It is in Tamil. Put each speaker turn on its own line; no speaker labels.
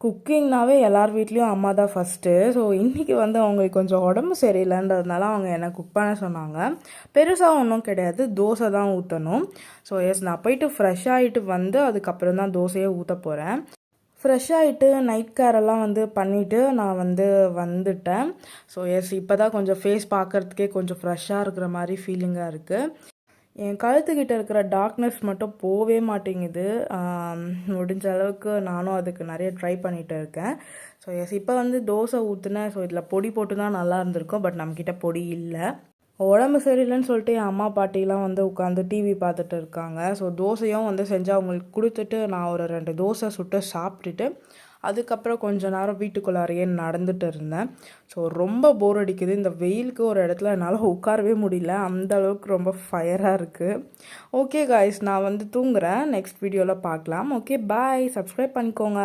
குக்கிங்னாவே எல்லார் வீட்லேயும் அம்மா தான் ஃபஸ்ட்டு. ஸோ இன்றைக்கி வந்து அவங்களுக்கு கொஞ்சம் உடம்பு சரியில்லைன்றதுனால அவங்க என்னை குக் பண்ண சொன்னாங்க. பெருசாக ஒன்றும் கிடையாது, தோசை தான் ஊற்றணும். ஸோ நான் போயிட்டு ஃப்ரெஷ் ஆகிட்டு வந்து அதுக்கப்புறம் தான் தோசையே ஊற்ற போகிறேன். ஃப்ரெஷ் ஆகிட்டு நைட் கேரெல்லாம் வந்து பண்ணிவிட்டு நான் வந்துட்டேன். ஸோ இப்போ தான் கொஞ்சம் ஃபேஸ் பார்க்குறதுக்கே கொஞ்சம் ஃப்ரெஷ்ஷாக இருக்கிற மாதிரி ஃபீலிங்காக இருக்குது. என் கழுத்துக்கிட்ட இருக்கிற டார்க்னஸ் மட்டும் போகவே மாட்டேங்குது. முடிஞ்ச அளவுக்கு நானும் அதுக்கு நிறைய ட்ரை பண்ணிகிட்டு இருக்கேன். ஸோ இப்போ வந்து தோசை ஊற்றுனேன். ஸோ இதில் பொடி போட்டு தான் நல்லா இருந்திருக்கும், பட் நம்மக்கிட்ட பொடி இல்லை. உடம்பு சரியில்லைன்னு சொல்லிட்டு என் அம்மா பாட்டிலாம் வந்து உட்காந்து டிவி பார்த்துட்டு இருக்காங்க. ஸோ தோசையும் வந்து செஞ்சு அவங்களுக்கு கொடுத்துட்டு நான் ஒரு 2 தோசை சுட்டு சாப்பிட்டுட்டு அதுக்கப்புறம் கொஞ்ச நேரம் வீட்டுக்குள்ளாரையே நடந்துட்டு இருந்தேன். ஸோ ரொம்ப போர் அடிக்குது. இந்த வெயிலுக்கு ஒரு இடத்துல என்னால் உட்காரவே முடியல, அந்த அளவுக்கு ரொம்ப ஃபயராக இருக்குது. ஓகே காய்ஸ், நான் வந்து தூங்குறேன். நெக்ஸ்ட் வீடியோவில் பார்க்கலாம். ஓகே பாய், சப்ஸ்கிரைப் பண்ணிக்கோங்க.